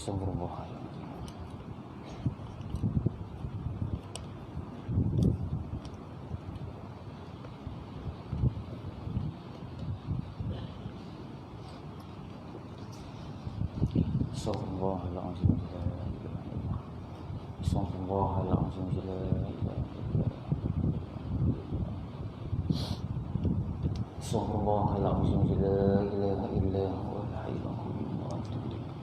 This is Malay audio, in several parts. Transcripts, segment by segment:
Subhanallah. Subhanalazim. Subhanalazim. Subhanalazim. La ilaha illa huwal hayyul qayyum wa atubu ilaih.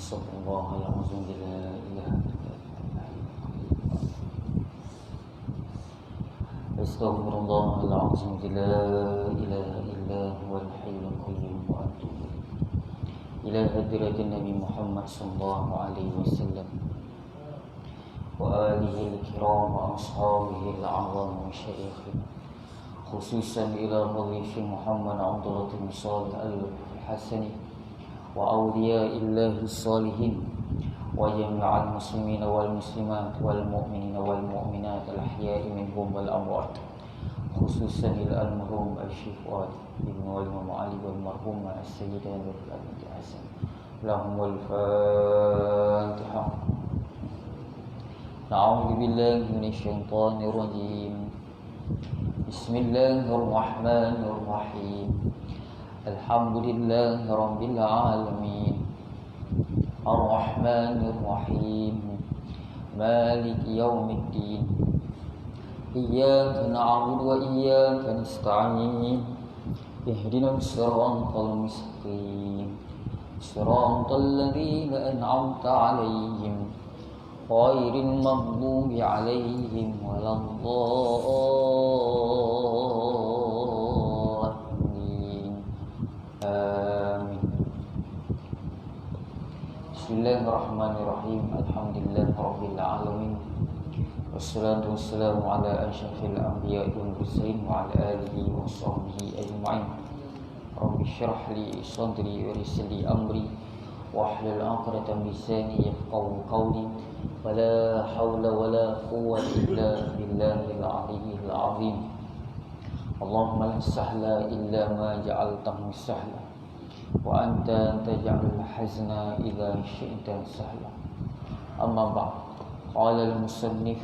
Subhanalazim. La ilaha Astaghfirullahaladzim. La ilaha illa huwal hayyul qayyum wa atubu ila hadratin Nabi Muhammad sallallahu alaihi wasallam wa alihi al-kiram wa ashabihi al-'azam wa syaikhih, khususan ila hadhihi Muhammad Abdullah bin Shalih al-Hasani wa awliya'illahi salihin wa jami'al muslimin wal muslimat wal mu'minin wal mu'minat al-ahya'i minhum wal amwat, khususan ila al-marhum al-Syekh Ibn Imam Ali wal marhum as-Sayyidah Nurul Binti Hasan. Lahumul Fatihah. A'udzu billahi minasyaitonir rajim. Bismillahirrahmanirrahim. Alhamdulillahi rabbil alamin. Ar-Rahmanir Rahim. Maliki yaumiddin. Iyyaka na'budu wa iyyaka nasta'in. Ihdinas siratal mustaqim. Siratal ladzina an'amta 'alaihim ghairil maghdubi 'alaihim waladdallin. Amin. Bismillahirrahmanirrahim. Alhamdulillahirabbil alamin. Wassalatu wassalamu ala asyrafil anbiya'i wal mursalin wa ala alihi wa sahbihi ajma'in. Rabbi shrah li sadri wa yassir li amri wahlul 'uqdatam min lisani yafqahu qawli. Wala haula wala quwwata illa billahil 'aliyyil 'azim. Allahumma la sahla illa ma ja'altahu sahla wa anta taj'alul hazna idza syi'ta sahla. Amma ba'd. Qala al-musannif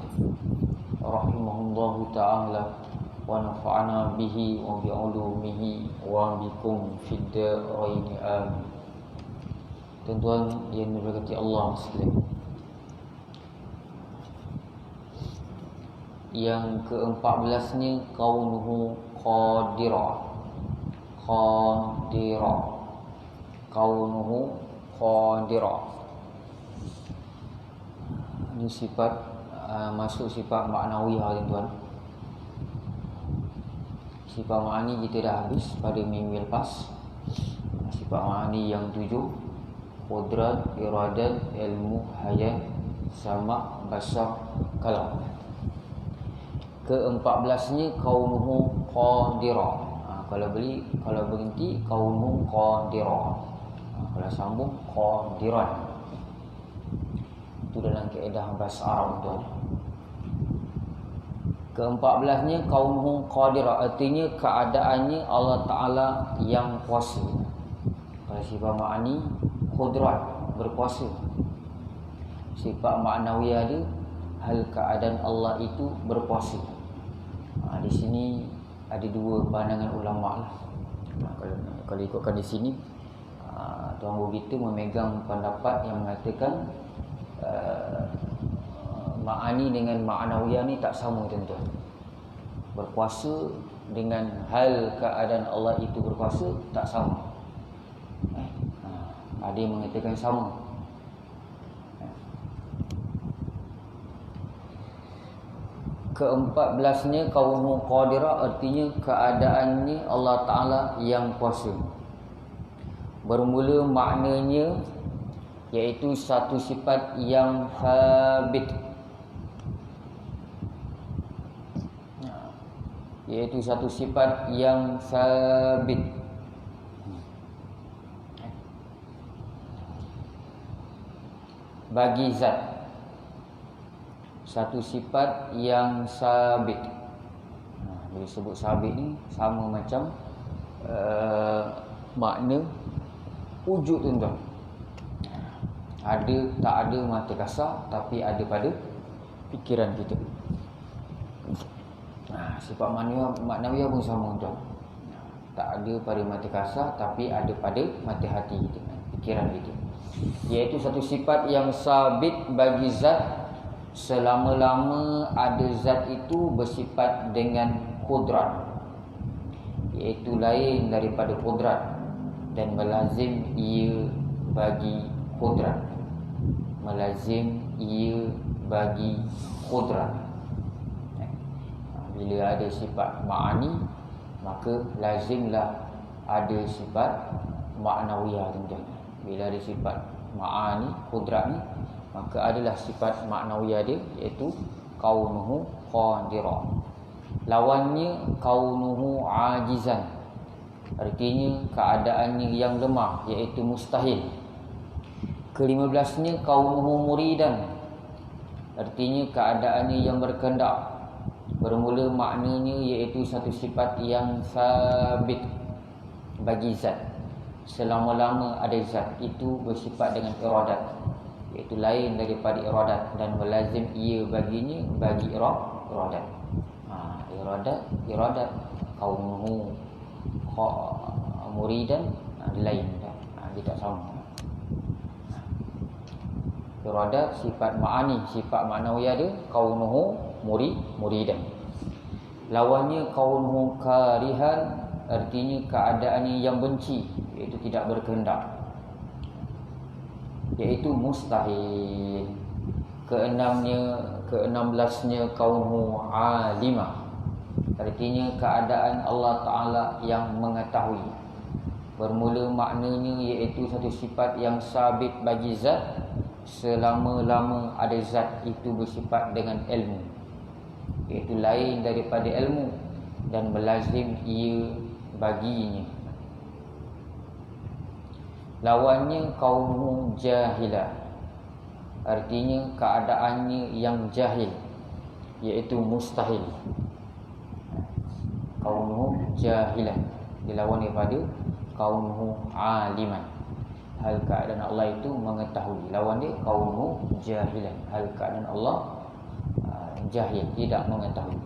rahimahullahu ta'ala wa nafa'ana bihi wa bi'ulumihi wa bikum fid darain amin. Tuan-tuan yang diberkati Allah sekalian, yang ke-14-nya kaunuhu qadira. Kaunuhu qadira. Ini sifat masuk sifat maknawiyah, tuan-tuan. Sifat ma'ani kita dah habis pada minggu lepas. Sifat ma'ani yang 7: qudrat, iradat, ilmu, hayat, sama, basar, kalam. Ke-14-nya kaunuhu qadira. Kalau berhenti kaunuhu qadira. Kalau sambung qadiran. Itu dalam kaedah bahasa Arab, tuan. Ke-14-nya kaunuhu qadira, artinya keadaannya Allah Ta'ala yang kuasa. Kalau sifat ma'ani qudrat, berkuasa. Sifat ma'nawiyah dia hal keadaan Allah itu berkuasa. Di sini ada dua pandangan ulama lah. Kalau ikutkan di sini, Tuan Guru kita memegang pendapat yang mengatakan ma'ani dengan ma'nawiyah ni tak sama, tuan-tuan. Berkuasa dengan hal keadaan Allah itu berkuasa tak sama. Ada yang mengatakan sama. Ke-14-nya kaunuhu qadira, artinya keadaannya Allah Ta'ala yang kuasa. Bermula maknanya iaitu satu sifat yang sabit, iaitu satu sifat yang sabit. bagi zat, satu sifat yang sabit. Bila sebut sabit ni sama macam makna wujud tuan-tuan. Ada tak ada mata kasar, tapi ada pada fikiran kita. Sifat maknawiyah pun sama tuan. Tak ada pada mata kasar, tapi ada pada mata hati kita, fikiran kita. Iaitu satu sifat yang sabit bagi zat selama-lama ada zat itu bersifat dengan qudrat, iaitu lain daripada qudrat, dan melazim ia bagi qudrat. Melazim ia bagi qudrat. Bila ada sifat ma'ani, maka lazimlah ada sifat maknawiyah tuan-tuan. Bila ada sifat ma'ani, qudrat ni, maka adalah sifat maknawiyah dia, iaitu kaunuhu qadira. Lawannya kaunuhu ajizan, artinya keadaannya yang lemah, iaitu mustahil. Ke-15-nya kaunuhu muridan, artinya keadaannya yang berkehendak. Bermula maknanya iaitu satu sifat yang sabit bagi zat. Selama-lama ada zat itu bersifat dengan iradat, iaitu lain daripada iradat, dan melazim ia baginya bagi iradat. Iradat kaunuhu muridan lain, dia tak sama. Iradat sifat ma'ani, sifat maknawiyah dia kaunuhu muridan. Lawannya kaunuhu karihan, artinya keadaannya yang benci, iaitu tidak berkehendak, iaitu mustahil. Ke-16-nya kaunuhu alima, artinya keadaan Allah Ta'ala yang mengetahui. Bermula maknanya iaitu satu sifat yang sabit bagi zat selama-lama ada zat itu bersifat dengan ilmu, iaitu lain daripada ilmu, dan melazim ia baginya. Lawannya kaunuhu jahilah, artinya keadaannya yang jahil, iaitu mustahil. Kaunuhu jahilah dilawan daripada kaunuhu aliman, hal keadaan Allah itu mengetahui. Lawan dia kaunuhu jahilan, hal keadaan Allah jahil, tidak mengetahui.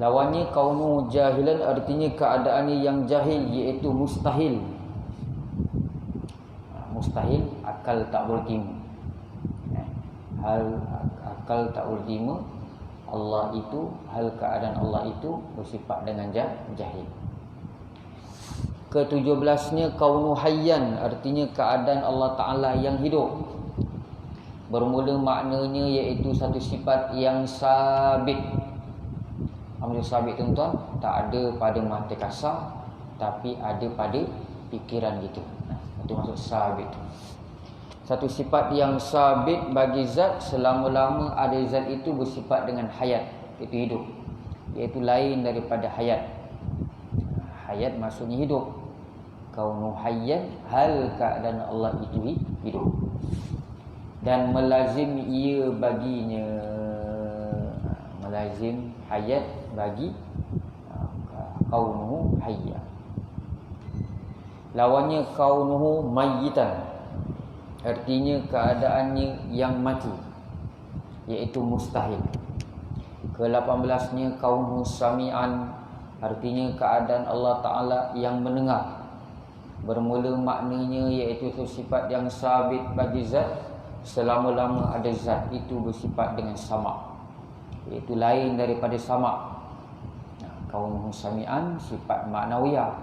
Lawannya kaunuhu jahilan, artinya keadaannya yang jahil, iaitu mustahil. Mustahil, akal tak boleh terima. Hal akal tak boleh terima Allah itu, hal keadaan Allah itu bersifat dengan jahil. Ke-17-nya kaunu hayyan, artinya keadaan Allah Ta'ala yang hidup. Bermula maknanya iaitu satu sifat yang sabit. Apa sabit tuan-tuan? Tak ada pada mata kasar, tapi ada pada fikiran kita. Itu maksud sabit. Satu sifat yang sabit bagi zat selama-lama ada zat itu bersifat dengan hayat, itu hidup, iaitu lain daripada hayat. Hayat maksudnya hidup. Kaunu hayyan, hal keadaan Allah itu hidup, dan melazim ia baginya. Melazim hayat bagi kaunuhu hayya. Lawannya kaunuhu mayyitan, artinya keadaannya yang mati, iaitu mustahil. Ke-18-nya kaunuhu sami'an, artinya keadaan Allah Ta'ala yang mendengar. Bermula maknanya iaitu sifat yang sabit bagi zat selama-lama ada zat itu bersifat dengan sama', iaitu lain daripada sama'. Kaunuhu sami'an sifat maknawiyah,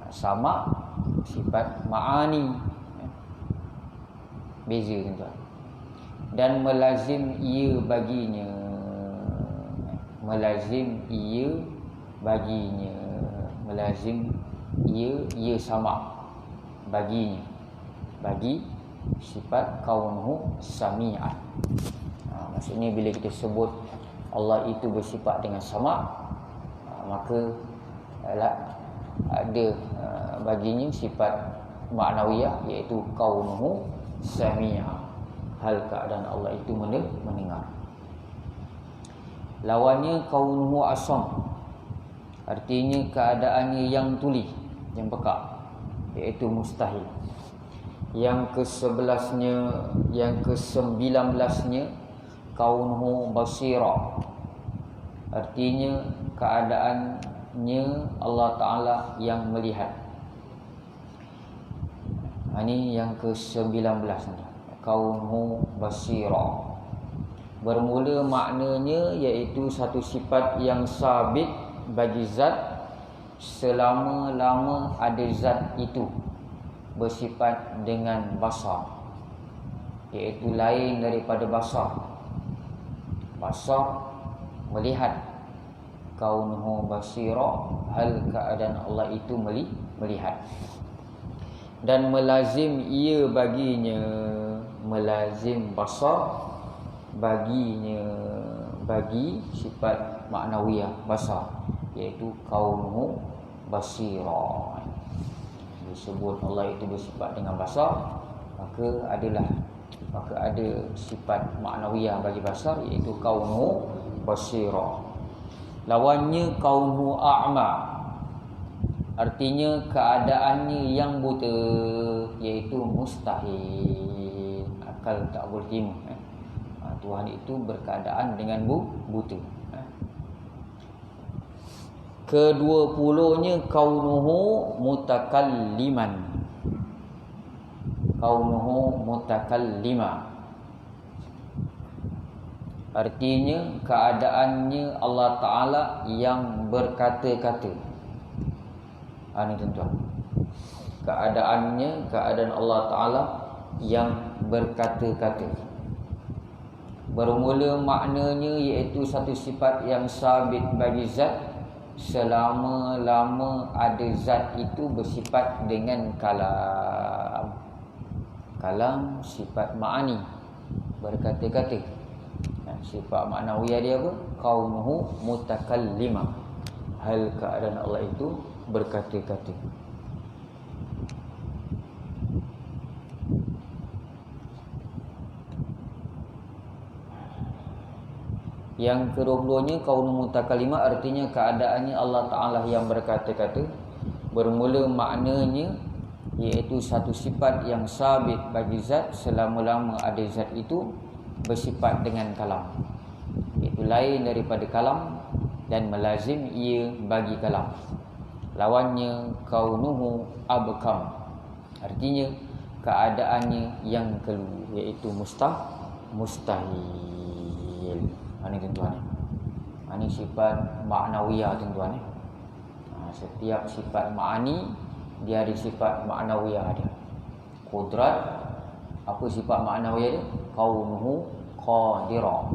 sama' sifat ma'ani, beza tuan. Dan melazim ia baginya. Melazim ia baginya. Melazim ia sama baginya, bagi sifat kaunuhu sami'an. Maksudnya bila kita sebut Allah itu bersifat dengan sama', maka ada baginya sifat ma'nawiyah, iaitu kaunuhu sami'a, hal keadaan Allah itu mendengar. Lawannya kaunuhu asam, artinya keadaannya yang tuli, yang peka, iaitu mustahil. Yang ke-19-nya kaunuhu basira, artinya keadaannya Allah Ta'ala yang melihat. Ini yang ke-19 ni, kaunuhu basira. Bermula maknanya iaitu satu sifat yang sabit bagi zat selama-lama ada zat itu bersifat dengan basar, iaitu lain daripada basar. Basar melihat, kaunuhu basira, hal keadaan Allah itu melihat. Dan melazim ia baginya, melazim basar baginya, bagi sifat maknawiyah basar, iaitu kaunuhu basira. Disebut Allah itu bersifat dengan basar, maka ada sifat maknawiyah bagi basar, iaitu kaunuhu basira. Lawannya kaunuhu a'ma, artinya keadaannya yang buta, iaitu mustahil, akal tak boleh terima. Tuhan itu berkeadaan dengan buta. Ke-20-nya kaunuhu mutakalliman, kaunuhu mutakallima, artinya keadaannya Allah Ta'ala yang berkata-kata. Ini tuan-tuan, keadaan Allah Ta'ala yang berkata-kata. Bermula maknanya iaitu satu sifat yang sabit bagi zat selama-lama ada zat itu bersifat dengan kalam. Kalam sifat ma'ani, berkata-kata. Sifat maknawiyah dia apa? Kaunuhu mutakallima, hal keadaan Allah itu berkata-kata. Yang ke-20-nya kaunuhu mutakallimah, artinya keadaannya Allah Ta'ala yang berkata-kata. Bermula maknanya iaitu satu sifat yang sabit bagi zat selama-lama ada zat itu bersifat dengan kalam, iaitu lain daripada kalam dan melazim ia bagi kalam. Lawannya kaunuhu abkam, artinya keadaannya yang keluar, iaitu mustahil. Ini tuan-tuan, ini sifat maknawiyah tuan-tuan. Setiap sifat ma'ani dia ada sifat maknawiyah dia. Qudrat, apa sifat maknawiyah dia? Kaunuhu qadira.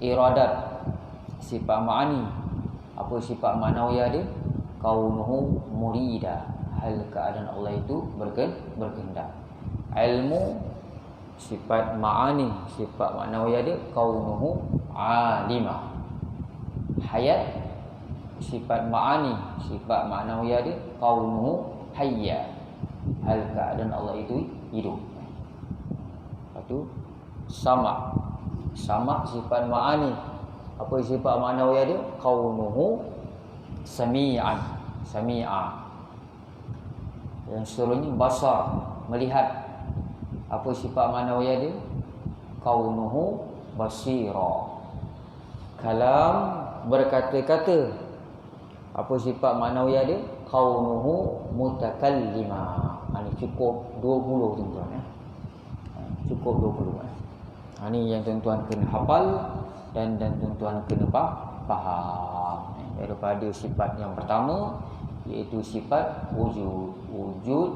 Iradat, sifat ma'ani, apa sifat maknawiyah dia? Kaunuhu murida, hal keadaan Allah itu berkehendak. Ilmu, sifat ma'ani, sifat maknawiyah dia kaunuhu alima. Hayat, sifat ma'ani, sifat maknawiyah dia kaunuhu hayya, hal keadaan Allah itu hidup. Lepas tu sama sifat ma'ani, apa sifat maknawiyah dia? Kaunuhu sami'an, sami'a. Yang seterusnya basar, melihat, apa sifat maknawiyah dia? Kaunuhu basira. Kalam, berkata-kata, apa sifat maknawiyah dia? Kaunuhu mutakallima. Ini cukup 20 tuan-tuan. Cukup 20. Ini yang tuan-tuan kena hafal dan tuan-tuan kena faham. Daripada sifat yang pertama, iaitu sifat wujud,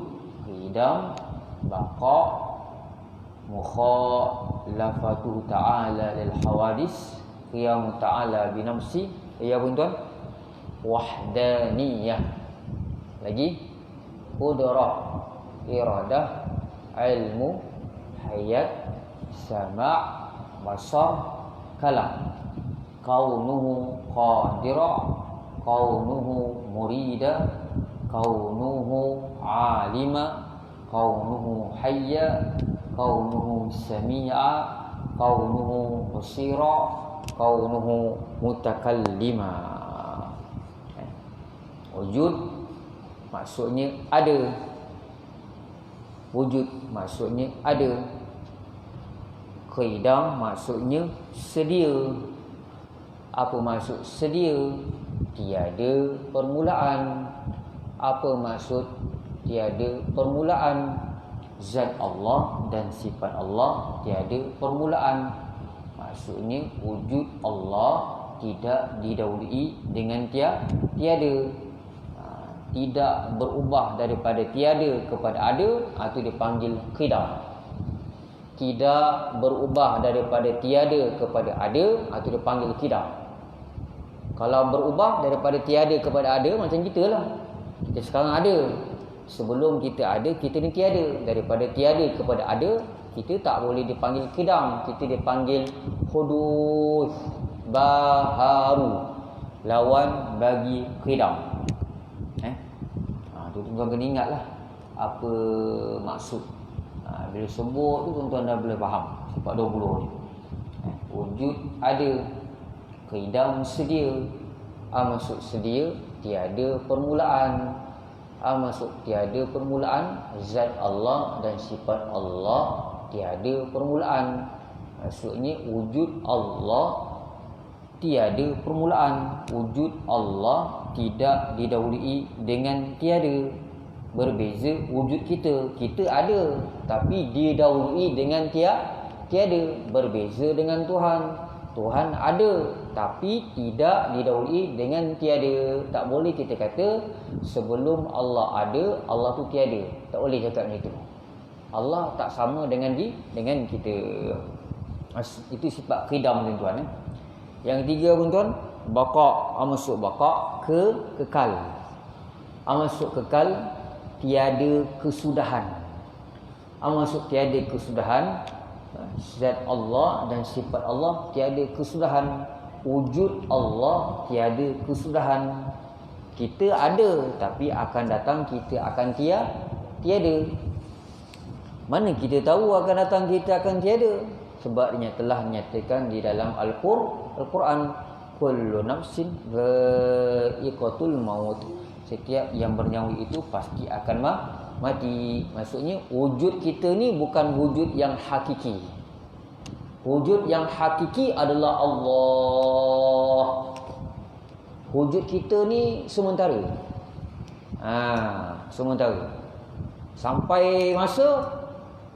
qidam, baqa, mukhalafatu ta'ala lil hawadis, qiyam ta'ala bi nafsi, ya tuan, wahdaniyah, lagi qudrah, iradah, ilmu, hayat, sama', basar, kalam. Kaunuhu qadira, kaunuhu murida, kaunuhu alima, kaunuhu hayya, kaunuhu sami'a, kaunuhu basira, kaunuhu mutakallima. Wujud maksudnya ada. Wujud maksudnya ada. Qidam maksudnya sedia. Apa maksud sedia? Tiada permulaan. Apa maksud tiada permulaan? Zat Allah dan sifat Allah tiada permulaan. Maksudnya wujud Allah tidak didahului dengan tiada. Tidak berubah daripada tiada kepada ada, itu dipanggil qidam. Tidak berubah daripada tiada kepada ada, itu dipanggil qidam. Kalau berubah daripada tiada kepada ada, macam kita lah. Kita sekarang ada. Sebelum kita ada, kita ni tiada. Daripada tiada kepada ada, kita tak boleh dipanggil qidam. Kita dipanggil hudus, baharu, lawan bagi qidam. Tuan-tuan kena ingat lah apa maksud. Bila sebut tu tuan-tuan dah boleh faham. Sebab 20 ni. Wujud ada, qidam sedia. Maksud sedia, tiada permulaan. Maksud tiada permulaan, zat Allah dan sifat Allah tiada permulaan. Maksudnya wujud Allah tiada permulaan. Wujud Allah tidak didahului dengan tiada. Berbeza wujud kita. Kita ada tapi didahului dengan tiada. Berbeza dengan Tuhan. Tuhan ada tapi tidak didahului dengan tiada. Tak boleh kita kata sebelum Allah ada, Allah tu tiada. Tak boleh cakap macam itu. Allah tak sama dengan kita. Itu sifat qidam tuan-tuan. Yang ketiga tuan-tuan, baqa. Maksud baqa kekal. Maksud kekal tiada kesudahan. Maksud tiada kesudahan, zat Allah dan sifat Allah tiada kesudahan. Wujud Allah tiada kesudahan. Kita ada tapi akan datang kita akan tiada. Mana kita tahu akan datang kita akan tiada? Sebab telah nyatakan di dalam Al-Quran, kullu nafsin dha'iqatul maut. Setiap yang bernyawa itu pasti akan mati. Maksudnya wujud kita ni bukan wujud yang hakiki. Wujud yang hakiki adalah Allah. Wujud kita ni sementara. Sementara. Sampai masa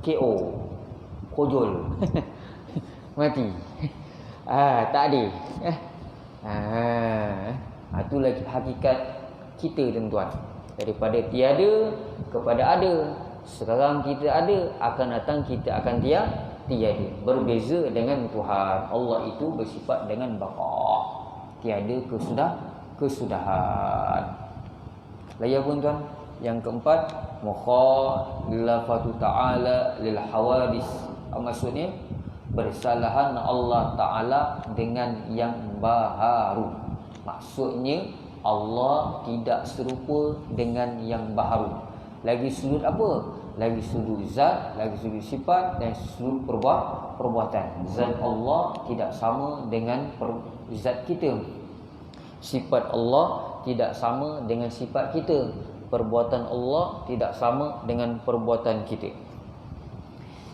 KO. Kojol. Mati. Tak ada. Itulah hakikat kita tuan-tuan. Daripada tiada kepada ada. Sekarang kita ada, akan datang kita akan tiada. Berbeza dengan Tuhan. Allah itu bersifat dengan baqa. Tiada kesudahan. Lagi apa tuan? Yang keempat, mukhalafatu ta'ala lil hawadis. Maksudnya bersalahan Allah Ta'ala dengan yang baharu. Maksudnya Allah tidak serupa dengan yang baharu. Lagi sudut apa? Lagi sudut zat, lagi sudut sifat dan sudut perbuatan. Zat Allah tidak sama dengan zat kita. Sifat Allah tidak sama dengan sifat kita. Perbuatan Allah tidak sama dengan perbuatan kita.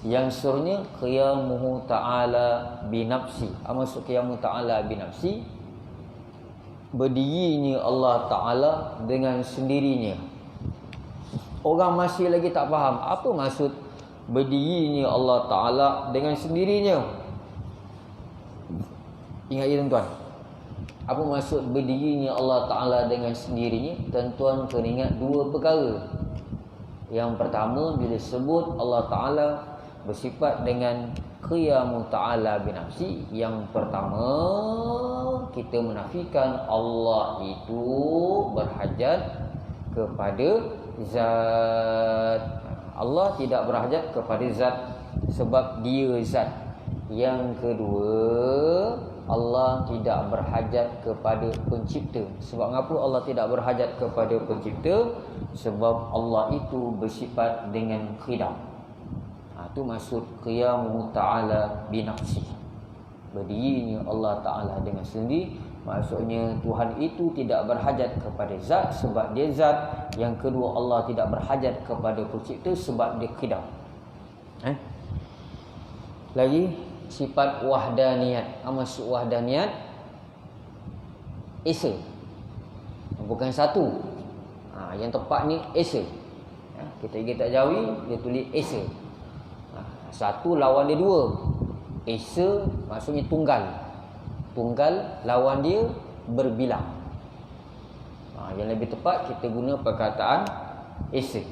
Yang seterusnya qiyamuhu ta'ala binafsi. Maksud qiyamuhu ta'ala binafsi, berdirinya Allah Ta'ala dengan sendirinya. Orang masih lagi tak faham apa maksud berdirinya Allah Ta'ala dengan sendirinya. Ingat ya tuan-tuan, apa maksud berdirinya Allah Ta'ala dengan sendirinya? Tuan-tuan kena ingat dua perkara. Yang pertama, bila sebut Allah Ta'ala bersifat dengan qiyamu ta'ala binafsi, yang pertama kita menafikan Allah itu berhajat kepada zat. Allah tidak berhajat kepada zat sebab dia zat. Yang kedua, Allah tidak berhajat kepada pencipta. Sebab apa Allah tidak berhajat kepada pencipta? Sebab Allah itu bersifat dengan qidam. Itu maksud qiyamu ta'ala binafsi. Berdirinya Allah Ta'ala dengan sendiri. Maksudnya Tuhan itu tidak berhajat kepada zat sebab dia zat. Yang kedua, Allah tidak berhajat kepada pencipta sebab dia qidam. Lagi sifat wahdaniyat. Maksud wahdaniyat esa, bukan satu. Yang tepat ni esa. Kita jawi dia tulis esa. Satu lawan dia dua. Esa maksudnya tunggal. Tunggal lawan dia berbilang. Yang lebih tepat kita guna perkataan esa.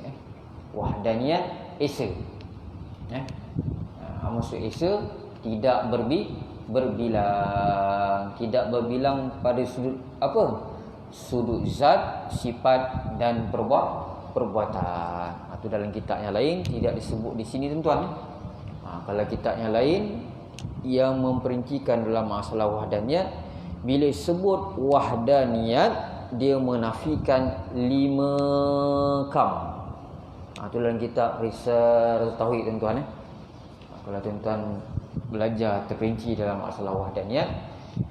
Wahdaniyat esa. Maksud esa tidak berbilang. Tidak berbilang pada sudut apa? Sudut zat, sifat dan perbuatan. Itu dalam kitab yang lain tidak disebut di sini tuan-tuan. Kalau kitab yang lain yang memperincikan dalam masalah wahdaniyat, bila sebut wahdaniyat dia menafikan 5 kam. Itu dalam kitab Risalatul Tauhid tuan-tuan. Kalau tuan-tuan belajar terperinci dalam masalah wahdaniyat,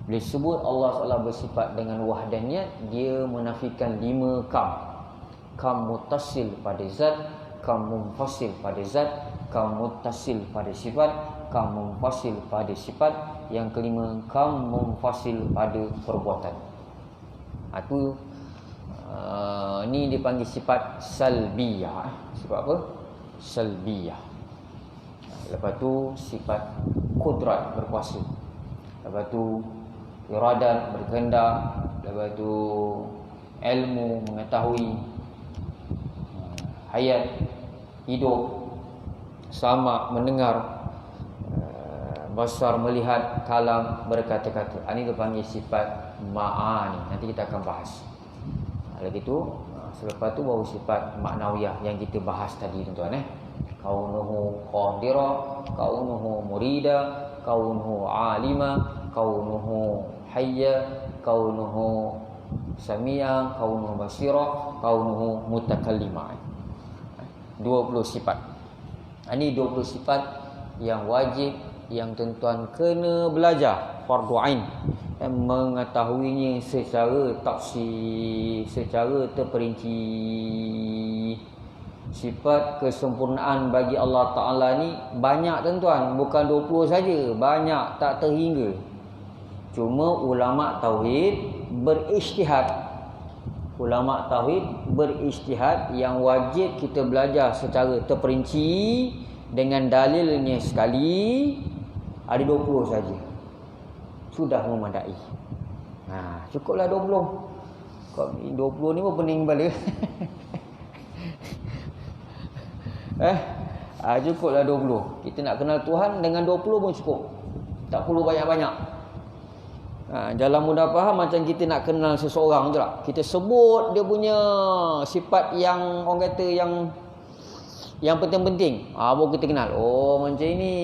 bila sebut Allah SWT bersifat dengan wahdaniyat, dia menafikan 5 kam. Kam muttasil pada zat, kam munfasil pada zat, kam muttasil pada sifat, kam munfasil pada sifat. Yang kelima, kam munfasil pada perbuatan. Itu ni dipanggil sifat salbiyah. Sifat apa? Salbiyah. Lepas tu sifat kudrat, berkuasa. Lepas tu iradat, berkehendak. Lepas tu ilmu, mengetahui. Hayat, hidup. Sama, mendengar. Basar, melihat. Kalam, berkata-kata. Ini dipanggil sifat ma'ani. Nanti kita akan bahas. Lagi tu, selepas tu baru sifat maknawiyah yang kita bahas tadi tuan-tuan. Kaunuhu qadira, kaunuhu murida, kaunuhu alima, kaunuhu hayya, kaunuhu sami'a, kaunuhu basira, kaunuhu mutakallima. 20 sifat. Ini 20 sifat yang wajib, yang tuan-tuan kena belajar fardu ain, mengetahuinya secara tafsir, secara terperinci. Sifat kesempurnaan bagi Allah Ta'ala ni banyak tuan-tuan. Bukan 20 saja, banyak, tak terhingga. Cuma ulama' tauhid berijtihad. Ulama' tauhid berijtihad yang wajib kita belajar secara terperinci dengan dalilnya sekali. Ada 20 saja, sudah memadai. Cukuplah 20. Kau 20 ni pun pening kepala. Cukuplah 20. Kita nak kenal Tuhan dengan 20 pun cukup. Tak perlu banyak-banyak. Dalam mudah faham macam kita nak kenal seseorang tu lah. Kita sebut dia punya sifat yang orang kata yang penting-penting. Baru kita kenal. Oh, macam ini.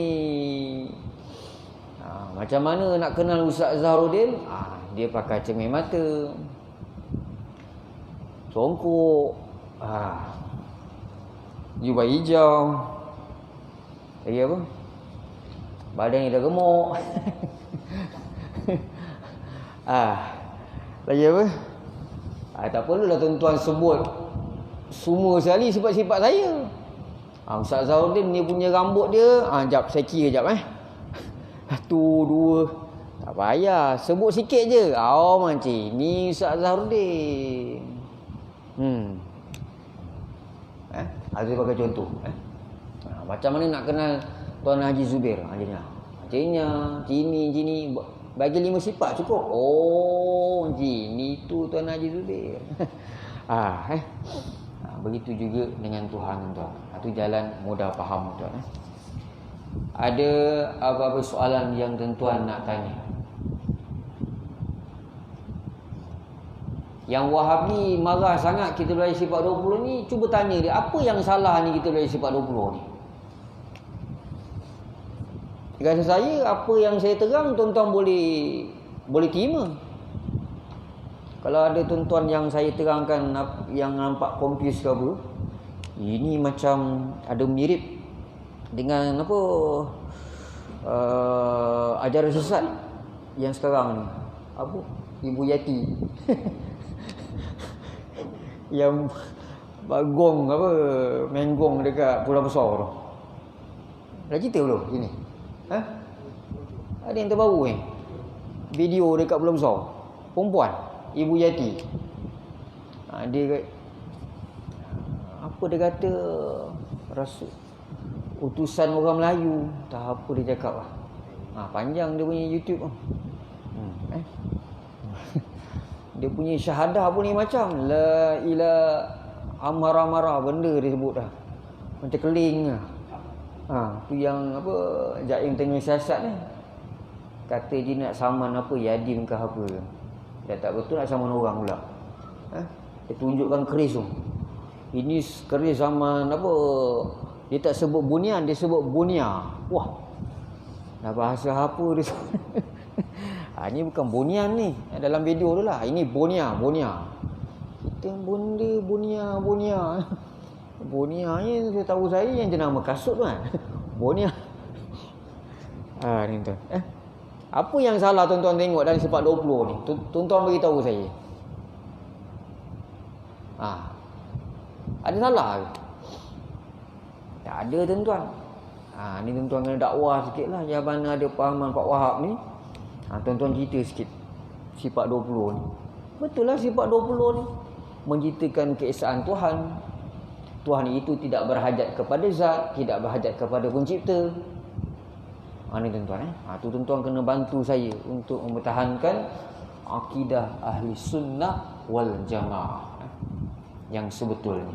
Macam mana nak kenal Ustaz Zahrudin? Dia pakai cermin mata, songkok, jubah hijau, lagi apa? Badan dia dah gemuk. Lagi apa? Tak perlulah tuan-tuan sebut semua sekali sifat-sifat saya. Ustaz Zahrudin dia punya rambut dia, jap saya kira jap. 1, 2. Tak payah, sebut sikit je. Macam ni Ustaz Zahrudin. Ada bagi contoh. Macam mana nak kenal Tuan Haji Zubir? Macamnya, sini. Bagi 5 sifat cukup. Ni tu Tuan Haji Zubir. Begitu juga dengan Tuhan tuan. Itu jalan mudah faham tuan. Ada apa-apa soalan yang tuan nak tanya? Yang Wahabi marah sangat kita belajar sifat 20 ni, cuba tanya dia, apa yang salah ni kita belajar sifat 20 ni? Rasa saya apa yang saya terang tuan-tuan boleh terima. Kalau ada tuan-tuan yang saya terangkan yang nampak confuse ke apa, ini macam ada mirip dengan apa ajaran sesat yang sekarang ni. Apa? Ibu Yati. Yang bagong apa menggong dekat Pulau Besar tu. Dah cerita belum sini? Ha? Ada yang terbaru ni. Video dekat Pulau Besar. Perempuan, Ibu Yati. Dia apa dia kata rasul utusan orang Melayu. Tak apa dia cakap lah. Panjang dia punya YouTube tu. Dia punya syahadah pun ni macam la ilaha amara-mara benda dia sebut dah. Macam keling lah. Tu yang apa Jaim tengah siasat ni. Kata dia nak saman apa Yadim ke apa. Dia tak betul nak saman orang pula. Dia tunjukkan keris tu. Ini keris zaman apa. Dia tak sebut bunian, dia sebut bunia. Wah. Dah bahasa apa dia. Ini bukan bunian ni. Dalam video tu lah. Ini bunia. Kita benda bunia. Bunia ni saya tahu saya yang jenama kasut tu kan. Bunia. Ni tuan. Apa yang salah tuan-tuan tengok dalam Sifat 20 ni? Tuan-tuan beritahu saya. Ada salah ke? Tak ada tuan-tuan. Ni tuan-tuan kena dakwah sikit lah. Yang mana ada pahaman Pak Wahab ni. Tuan-tuan cerita sikit Sifat 20 ni. Betul lah Sifat 20 ni menceritakan keesaan Tuhan. Tuhan itu tidak berhajat kepada zat, tidak berhajat kepada pencipta. Ni tuan-tuan tu tuan-tuan kena bantu saya untuk mempertahankan akidah ahli sunnah wal jamaah yang sebetulnya.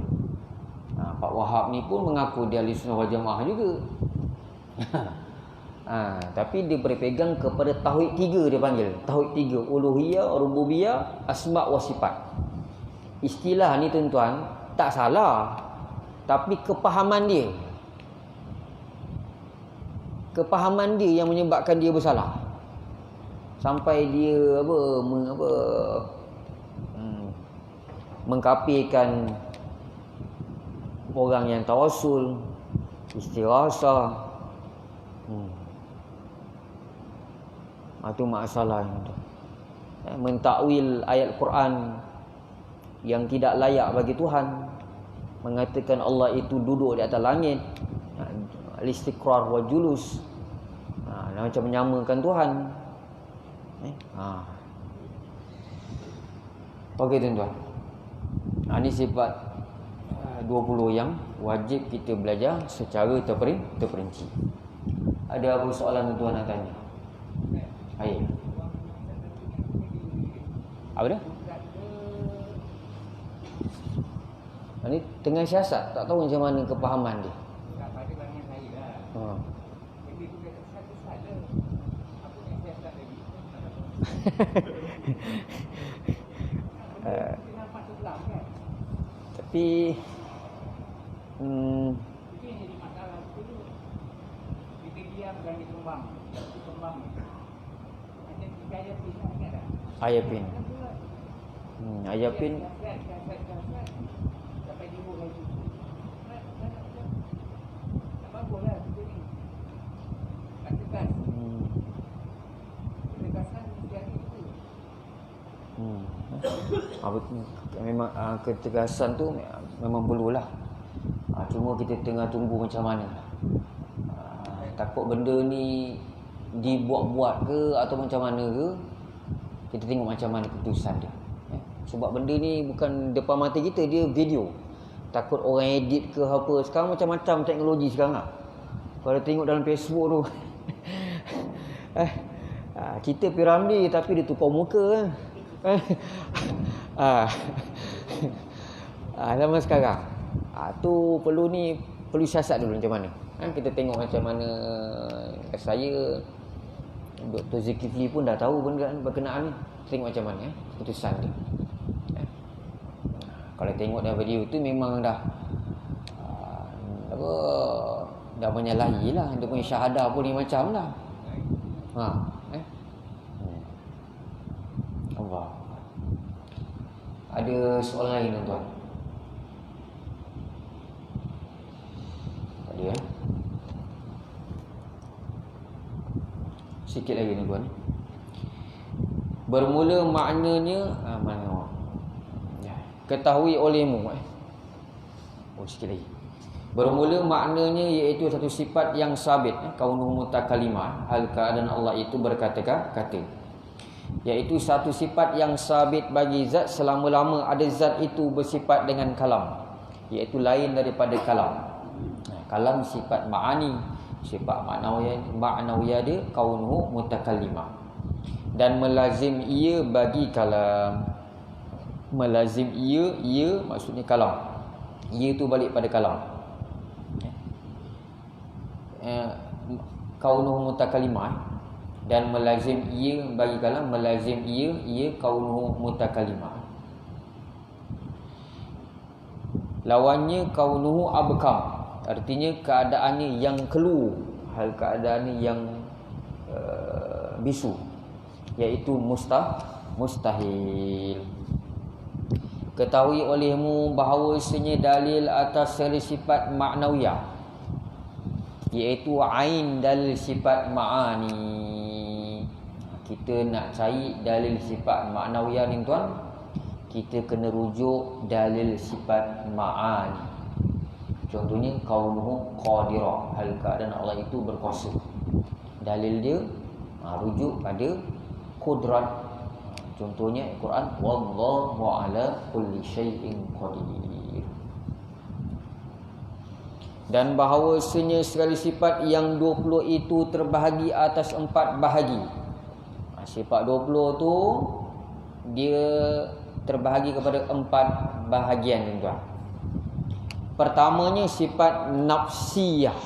Pak Wahab ni pun mengaku dia ahli sunnah wal jamaah juga. Tapi dia berpegang kepada tauhid 3 dia panggil. Tauhid 3, uluhiyah, rububiyah, asma' wa sifat. Istilah ni tuan-tuan tak salah, tapi kepahaman dia yang menyebabkan dia bersalah. Sampai dia mengkafirkan orang yang tawassul, istighasah. Itu masalah itu. Mentakwil ayat Quran yang tidak layak bagi Tuhan, mengatakan Allah itu duduk di atas langit, al-istiqrar wa julus, macam menyamakan Tuhan. Okey tuan-tuan. Ini sifat 20 yang wajib kita belajar secara terperinci. Ada apa soalan tuan-tuan nak tanya? Baik. Apa dia? Ini tengah siasat, tak tahu macam mana kepahaman dia. Tak pada banyak saya lah. Jadi tu dia satu saja. Apa yang siasat lagi? Nampak sebelah kan? Tapi Itu yang jadi masalah dulu. Kita diam dan dikembang. Macam kita Ayapin lah, ingat tak? Ayapin. Ayapin. Sampai timbul lagi. Tak bagus lah kita ni. Tak tegas. Ketegasan mesti ada itu. Memang ketegasan tu memang perlulah. Cuma kita tengah tunggu macam mana. Takut benda ni dibuat-buat ke atau macam mana ke, kita tengok macam mana keputusan dia. Sebab benda ni bukan depan mata kita, dia video. Takut orang edit ke apa. Sekarang macam-macam teknologi sekarang lah. Kalau tengok dalam Facebook tu kita Piramli tapi dia tukar muka zaman sekarang tu perlu siasat dulu macam mana. Kita tengok macam mana. Saya Dr. Zulkifli pun dah tahu benda berkenaan ni. Tengok macam mana keputusan dia. Kalau tengok dalam video tu memang dah dah menyalahi lah. Dia punya syahadah pun ni macam lah. Allah. Ada soalan lain tuan-tuan? Tak ada ya? Sikit lagi tuan-tuan. Bermula maknanya mana? Ketahui olehmu. Sikit lagi. Bermula maknanya iaitu satu sifat yang sabit, kaunuhu mutakalimah, hal keadaan Allah itu berkata-kata, iaitu satu sifat yang sabit bagi zat selama-lama ada zat itu bersifat dengan kalam, iaitu lain daripada kalam. Kalam sifat ma'ani, sifat ma'nawiyah dia kaunuhu mutakalimah, dan melazim ia bagi kalam. Melazim ia maksudnya kalam. Ia tu balik pada kalam. Kaunuhu mutakalimah, dan melazim ia bagi kalam, melazim ia kaunuhu mutakalimah. Lawannya kaunuhu abkam, artinya keadaannya yang keluar, hal keadaannya yang bisu, iaitu mustahil. Ketahui olehmu bahawasanya dalil atas sifat ma'nawiyah, iaitu ain dalil sifat ma'ani. Kita nak cari dalil sifat ma'nawiyah ni tuan, kita kena rujuk dalil sifat ma'ani. Contohnya kaunuhu qadirah, hal keadaan Allah itu berkuasa. Dalil dia rujuk pada kudrat. Contohnya Al-Quran, wallahu ala kulli syai'in qadir. Dan bahawasanya segala sifat yang 20 itu terbahagi atas 4 bahagi. Sifat 20 tu dia terbahagi kepada 4 bahagian tuan. Pertamanya sifat nafsiyah,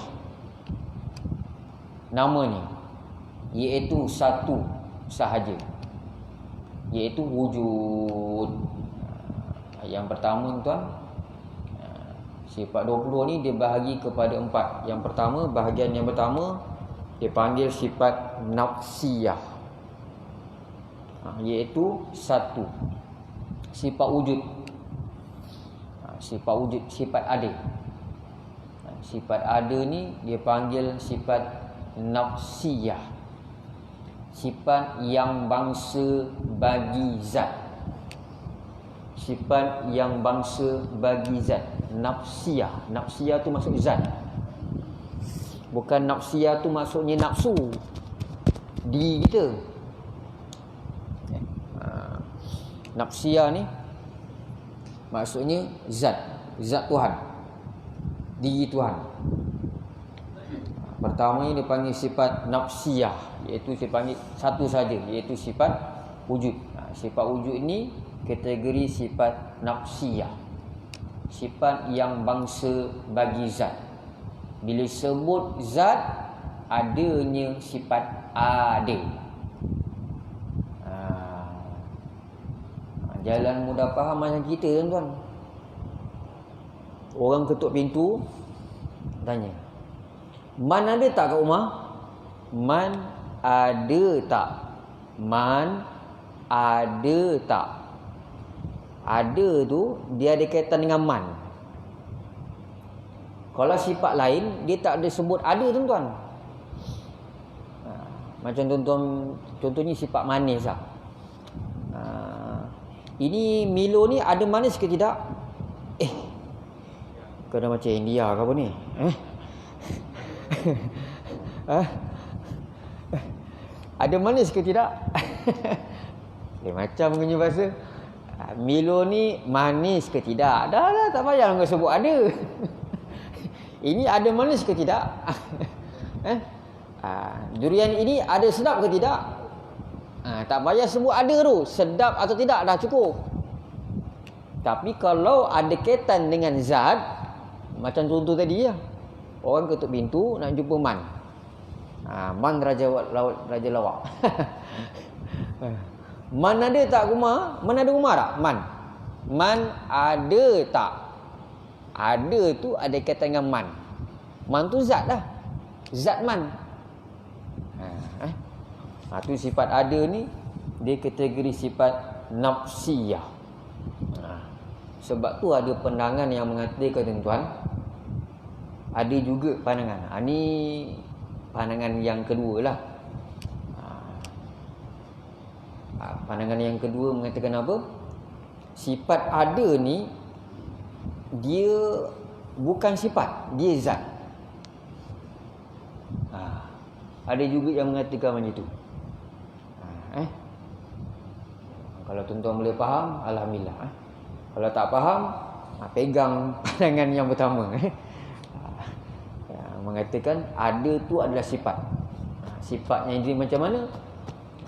namanya iaitu satu sahaja, iaitu wujud. Yang pertama tuan, sifat 20 ni dia bahagi kepada 4. Yang pertama, bahagian yang pertama dia panggil sifat nafsiyah, iaitu satu, sifat wujud. Sifat wujud, sifat ada. Sifat ada ni dia panggil sifat nafsiyah, sifat yang bangsa bagi zat. Sifat yang bangsa bagi zat, nafsiyah. Nafsiyah tu maksud zat, bukan nafsiyah tu maksudnya nafsu diri kita. Nafsiyah ni maksudnya zat, zat Tuhan, diri Tuhan. Pertama ni dia panggil sifat nafsiyah, iaitu dia panggil satu saja, iaitu sifat wujud. Sifat wujud ni kategori sifat nafsiyah, sifat yang bangsa bagi zat. Bila sebut zat, adanya sifat ada. Jalan mudah faham macam kita tuan-tuan. Orang ketuk pintu, tanya, man ada tak kat rumah? Man ada tak? Man ada tak? Ada tu dia ada kaitan dengan man. Kalau sifat lain dia tak ada sebut ada tuan-tuan. Macam tuan-tuan, contohnya sifat manis lah. Ini Milo ni ada manis ke tidak? Kau dah macam India ke apa ni? Ada manis ke tidak? Macam punya bahasa. Milo ni manis ke tidak? Dah tak payah kau sebut ada. Ini ada manis ke tidak? Durian ini ada sedap ke tidak? Tak payah sebut ada tu, sedap atau tidak dah cukup. Tapi kalau ada kaitan dengan zat, macam contoh tadi ya, orang ketuk pintu nak jumpa man. Man raja lawak. Man ada tak rumah? Man ada rumah tak? Man ada tak? Ada tu ada kaitan dengan man. Man tu zat dah. Zatman. Tu sifat ada ni dia kategori sifat nafsiyah. Sebab tu ada pandangan yang mengatakan tuan-tuan, ada juga pandangan. Ni pandangan yang kedua lah. Pandangan yang kedua mengatakan apa? Sifat ada ni dia bukan sifat, dia zat. Ada juga yang mengatakan macam tu. Kalau tuan-tuan boleh faham, alhamdulillah. Kalau tak faham, pegang pandangan yang pertama. Mengatakan ada tu adalah sifat. Sifatnya dia macam mana?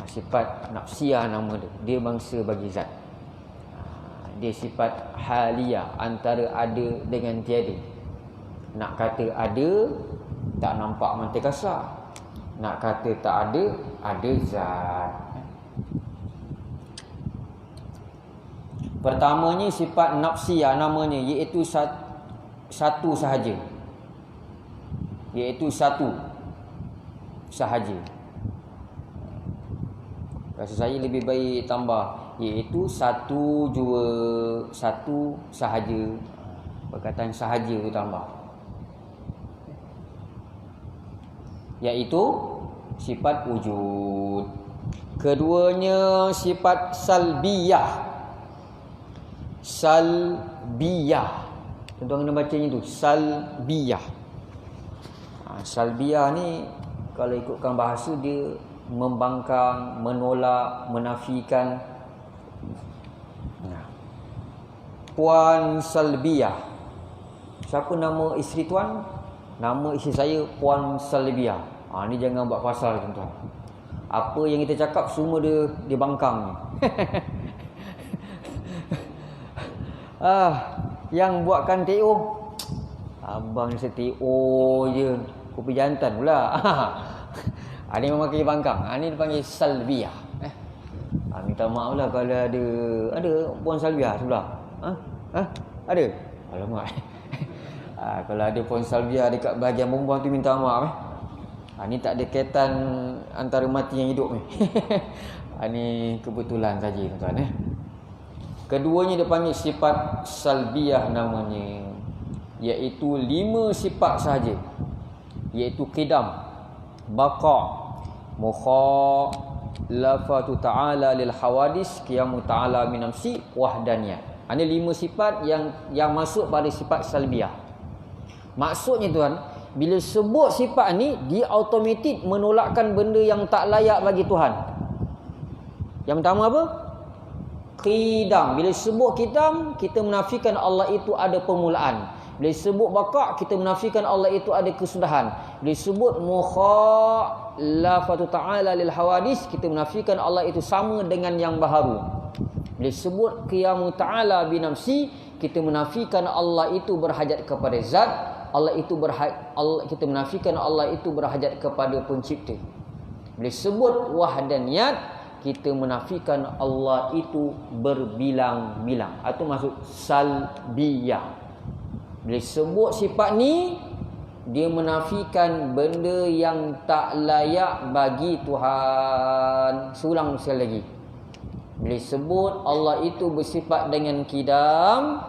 Sifat nafsiyah nama dia. Dia bangsa bagi zat. Dia sifat haliyah, antara ada dengan tiada. Nak kata ada, tak nampak mata kasar. Nak kata tak ada zat. Pertamanya sifat nafsiyah namanya, iaitu satu sahaja. Iaitu satu sahaja. Rasa saya lebih baik tambah, iaitu satu jua, satu sahaja. Perkataan sahaja tu tambah, iaitu sifat wujud. Keduanya sifat salbiyah. Salbiyah, tuan-tuan kena bacanya tu, salbiyah. Salbiyah ni kalau ikutkan bahasa dia membangkang, menolak, menafikan. Puan Salbiyah. Siapa nama isteri tuan? Nama isteri saya Puan Salbiyah. Ni jangan buat pasal tuan-tuan. Apa yang kita cakap semua dia bangkang. Yang buatkan TO, abang ni TO je, kopi jantan pula. Ni memang kaya bangkang. Ni dipanggil salbiyah. Minta maaf lah kalau ada Puan Salbiyah sebelah. Ada? Alamak. Kalau ada Puan Salbiyah dekat bahagian perempuan tu, minta maaf. Ni tak ada kaitan antara mati yang hidup ni. Ni kebetulan saja tuan-tuan. Keduanya dipanggil sifat salbiyah namanya, iaitu 5 sifat sahaja, iaitu qidam, baqa, mukhalafatu ta'ala lil hawadis, qiyamu ta'ala min nafsi, wahdaniyah. Ini 5 sifat yang masuk pada sifat salbiyah. Maksudnya tuan, bila sebut sifat ni, dia automatik menolakkan benda yang tak layak bagi Tuhan. Yang pertama apa? Qidam. Bila sebut qidam, kita menafikan Allah itu ada permulaan. Bila sebut baqa', kita menafikan Allah itu ada kesudahan. Bila sebut mukhalafatu ta'ala lil hawadis, kita menafikan Allah itu sama dengan yang baharu. Bila sebut qiyamu ta'ala bi nafsi, kita menafikan Allah itu berhajat kepada zat. Kita menafikan Allah itu berhajat kepada pencipta. Bila sebut wahdaniyat, kita menafikan Allah itu berbilang-bilang. Itu maksud salbiyah. Bila sebut sifat ni, dia menafikan benda yang tak layak bagi Tuhan. Seulang sekali lagi. Bila sebut Allah itu bersifat dengan qidam,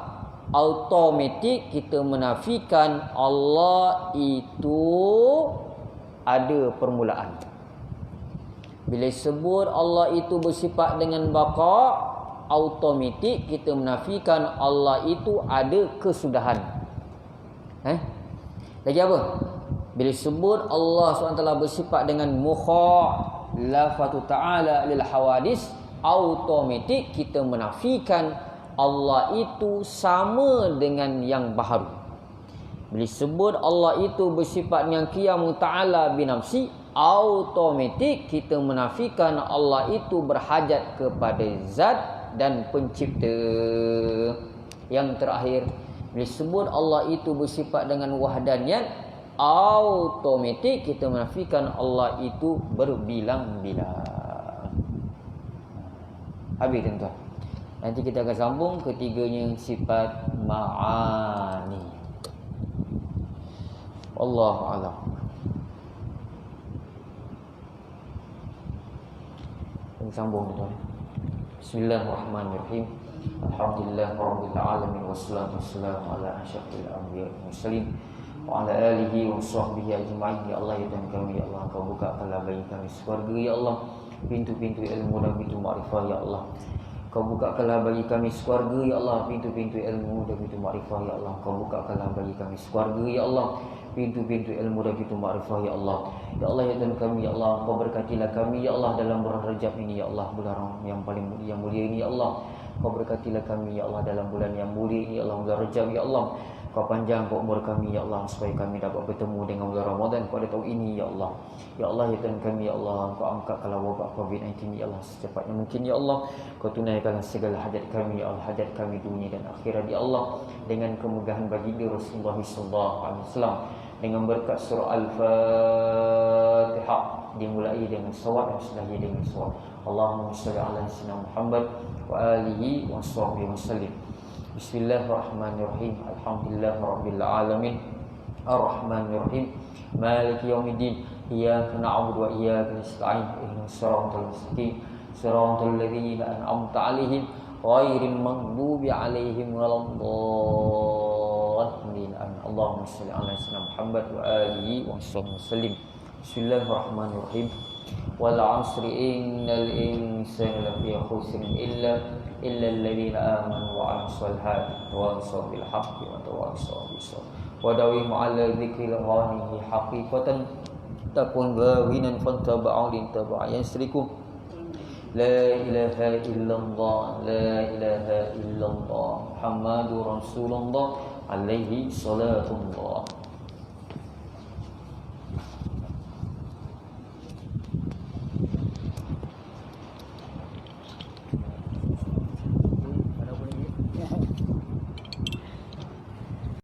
automatik kita menafikan Allah itu ada permulaan. Bila sebut Allah itu bersifat dengan baqa', automatik kita menafikan Allah itu ada kesudahan. Lagi apa? Bila sebut Allah SWT bersifat dengan mukhalafatu ta'ala lil hawadis, automatik kita menafikan Allah itu sama dengan yang baharu. Bila sebut Allah itu bersifat dengan qiyamu ta'ala bi nafsi, automatik kita menafikan Allah itu berhajat kepada zat dan pencipta. Yang terakhir, bila sebut Allah itu bersifat dengan wahdaniyat, automatik kita menafikan Allah itu berbilang-bilang. Habis tuan-tuan. Nanti kita akan sambung ketiganya, sifat ma'ani. Wallahu a'lam. Sambung tuan. Bismillahirrahmanirrahim. Alhamdulillahirabbil alamin wassalatu wassalamu ala asyrafil anbiya'i wal mursalin wa ala alihi wa sahbihi ajma'in. Ya Allah, ya Tuhan kami, ya Allah, Kau bukakanlah bagi kami surga, ya Allah, pintu-pintu ilmu dan pintu makrifah, ya Allah. Kau bukakanlah bagi kami surga, ya Allah, pintu-pintu ilmu dan pintu makrifah, ya Allah. Kau bukakanlah bagi kami surga, ya Allah, pintu-pintu ilmu dan pintu makrifah, ya Allah. Ya Allah, ya Tuhan kami, ya Allah, Kau berkatilah kami, ya Allah, dalam bulan Rajab ini, ya Allah, bulan yang paling mulia ini, ya Allah. Kau berkatilah kami, ya Allah, dalam bulan yang mulia ini, ya Allah, bulan Rajab, ya Allah. Kau panjang umur kami, ya Allah, supaya kami dapat bertemu dengan bulan Ramadan pada tahun ini, ya Allah. Ya Allah, ya Tuhan kami, ya Allah, Kau angkatkanlah wabak COVID-19, ya Allah, secepatnya mungkin, ya Allah. Kau tunaikanlah segala hajat kami, ya Allah, hajat kami dunia dan akhirat, ya Allah, dengan kemudahan baginda Rasulullah SAW, dengan berkat surah Al-Fatihah, dimulai dengan shawab dan selesai dengan shawab. Allahumma shalli ala sayyidina Muhammad wa alihi wa sahbihi wasallim. Bismillahirrahmanirrahim. Alhamdulillahirabbil alamin. Arrahmanirrahim. Maliki yaumiddin. Iyyaka na'budu wa iyyaka nasta'in. Ihdinas siratal mustaqim. Siratal ladzina an'amta 'alaihim ghairil maghdubi 'alaihim waladdallin. Allahumma shalli ala sayyidina Muhammad wa alihi wa sahbihi wasallim. Bismillahirrahmanirrahim. Wal 'asri innal insana lafi khusrin illa alladhina amanu wa 'amilus solihati wa tawassaw bil haqqi wa tawassaw bis sabr wa dawim 'ala dzikril ghanihi haqiqatan takun ghawinan fantaba'u lin taba'a yasriku. La ilaha illallah, la ilaha illallah, Muhammadur Rasulullah alaihi salatullah.